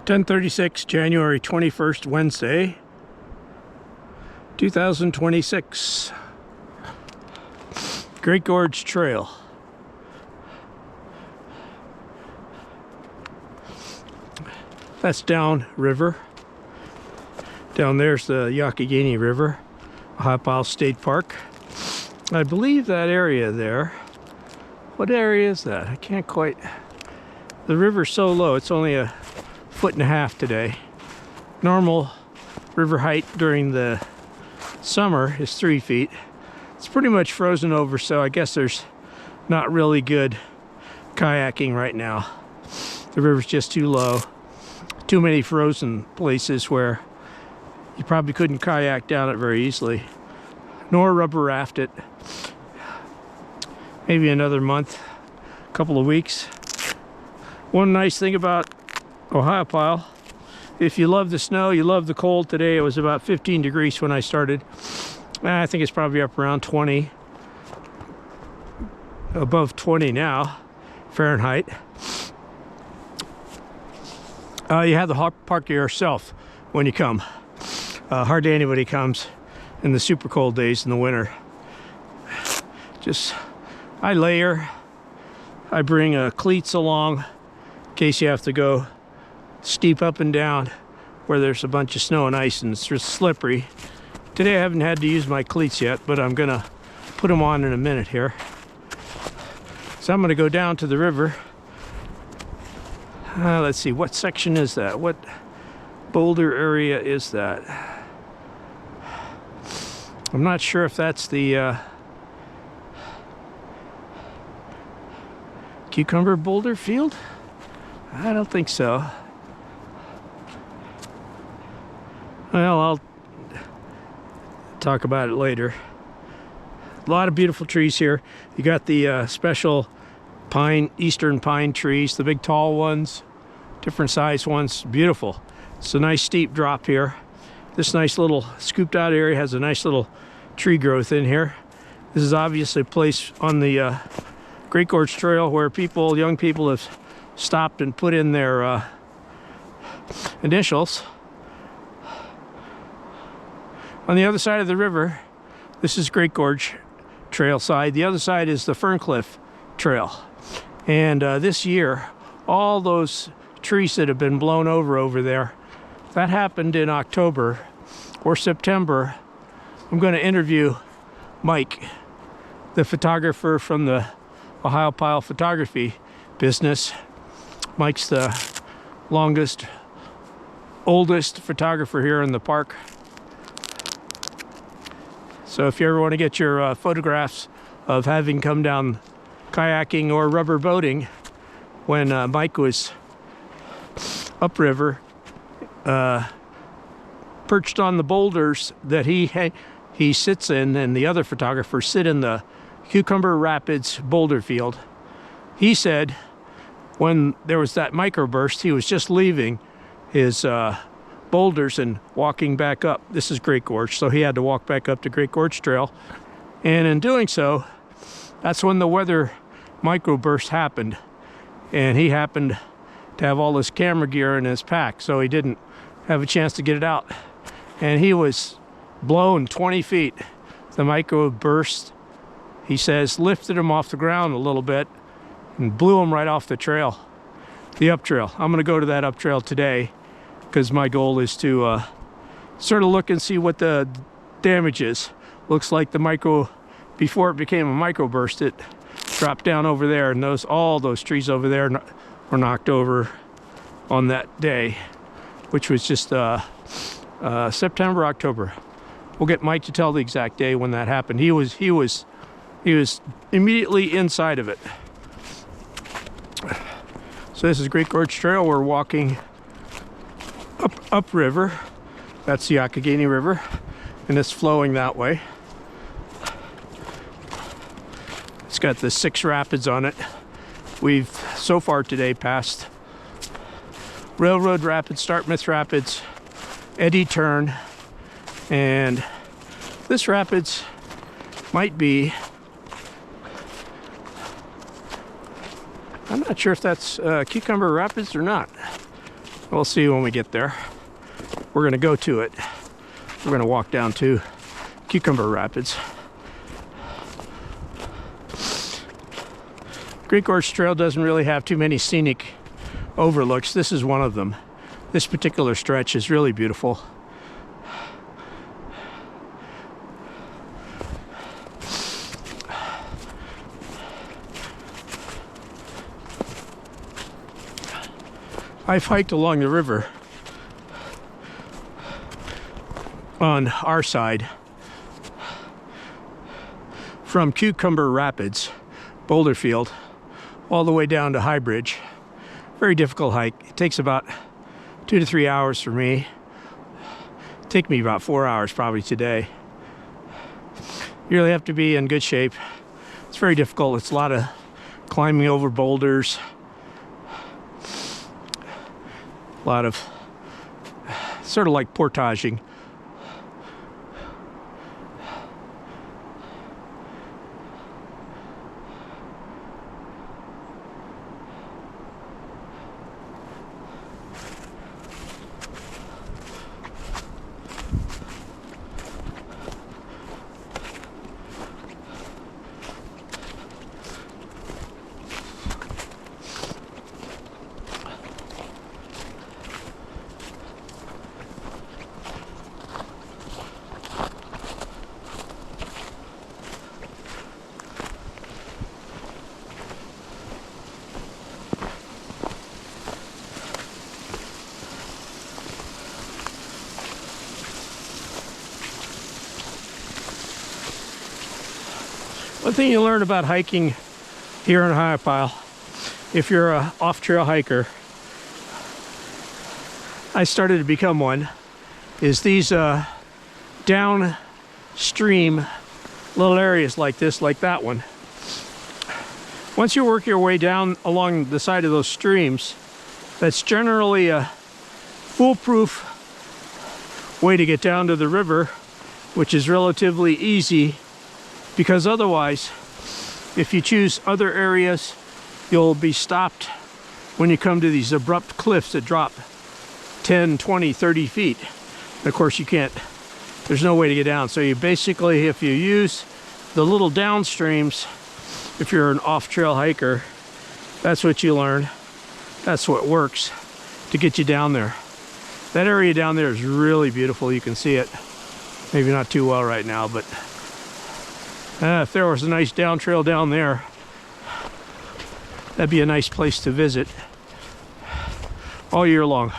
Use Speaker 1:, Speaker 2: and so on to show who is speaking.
Speaker 1: 10:36, January 21st, Wednesday, 2026. Great Gorge Trail. That's down river. Down there's the Youghiogheny River, Ohiopyle State Park. I believe that area there. What area is that? I can't quite. The river's so low, it's only a 1.5 feet today. Normal river height during the summer is 3 feet. It's pretty much frozen over, so I guess there's not really good kayaking right now. The river's just too low. Too many frozen places where you probably couldn't kayak down it very easily, nor rubber raft it. Maybe another month, couple of weeks. One nice thing about Ohiopyle, if you love the snow, you love the cold. Today it was about 15 degrees when I started. I think it's probably up around 20, above 20 now, Fahrenheit. You have the park to yourself when you come. Hardly anybody comes in the super cold days in the winter. I layer. I bring cleats along in case you have to go steep up and down where there's a bunch of snow and ice and it's just slippery. Today I haven't had to use my cleats yet, but I'm gonna put them on in a minute here. So I'm gonna go down to the river. Let's see, what section is that? What boulder area is that? I'm not sure if that's the cucumber boulder field. I don't think so. Well, I'll talk about it later. A lot of beautiful trees here. You got the special pine, eastern pine trees, the big tall ones, different size ones. Beautiful. It's a nice steep drop here. This nice little scooped out area has a nice little tree growth in here. This is obviously a place on the Great Gorge Trail where young people have stopped and put in their initials. On the other side of the river, this is Great Gorge Trail side. The other side is the Ferncliff Trail. And this year, all those trees that have been blown over there, that happened in October or September. I'm going to interview Mike, the photographer from the Ohiopyle photography business. Mike's the longest, oldest photographer here in the park. So if you ever want to get your photographs of having come down kayaking or rubber boating when Mike was upriver, perched on the boulders that he sits in, and the other photographers sit in the Cucumber Rapids boulder field. He said when there was that microburst, he was just leaving his boulders and walking back up. This is Great Gorge, so he had to walk back up to Great Gorge Trail. And in doing so, that's when the weather microburst happened. And he happened to have all his camera gear in his pack, so he didn't have a chance to get it out. And he was blown 20 feet. The microburst, he says, lifted him off the ground a little bit and blew him right off the trail, the up trail. I'm going to go to that up trail today because my goal is to sort of look and see what the damage is. Looks like before it became a microburst, it dropped down over there, and all those trees over there were knocked over on that day, which was just September, October. We'll get Mike to tell the exact day when that happened. He was immediately inside of it. So this is Great Gorge Trail. We're walking upriver. That's the Youghiogheny River, and it's flowing that way. It's got the 6 rapids on it. We've so far today passed Railroad Rapids, Dartmouth Rapids, Eddy Turn, and this rapids might be, I'm not sure if that's Cucumber Rapids or not. We'll see when we get there. We're going to go to it. We're going to walk down to Cucumber Rapids. Great Gorge Trail doesn't really have too many scenic overlooks. This is one of them. This particular stretch is really beautiful. I've hiked along the river on our side from Cucumber Rapids, Boulder Field, all the way down to High Bridge. Very difficult hike. It takes about 2 to 3 hours for me. It'll take me about 4 hours probably today. You really have to be in good shape. It's very difficult. It's a lot of climbing over boulders. A lot of sort of like portaging. One thing you learn about hiking here in Ohiopyle, if you're an off-trail hiker, I started to become one, is these downstream little areas like this, like that one. Once you work your way down along the side of those streams, that's generally a foolproof way to get down to the river, which is relatively easy. Because otherwise, if you choose other areas, you'll be stopped when you come to these abrupt cliffs that drop 10, 20, 30 feet. And of course, you can't, there's no way to get down. So you basically, if you use the little downstreams, if you're an off-trail hiker, that's what you learn. That's what works to get you down there. That area down there is really beautiful. You can see it. Maybe not too well right now, but if there was a nice down trail down there, that'd be a nice place to visit all year long.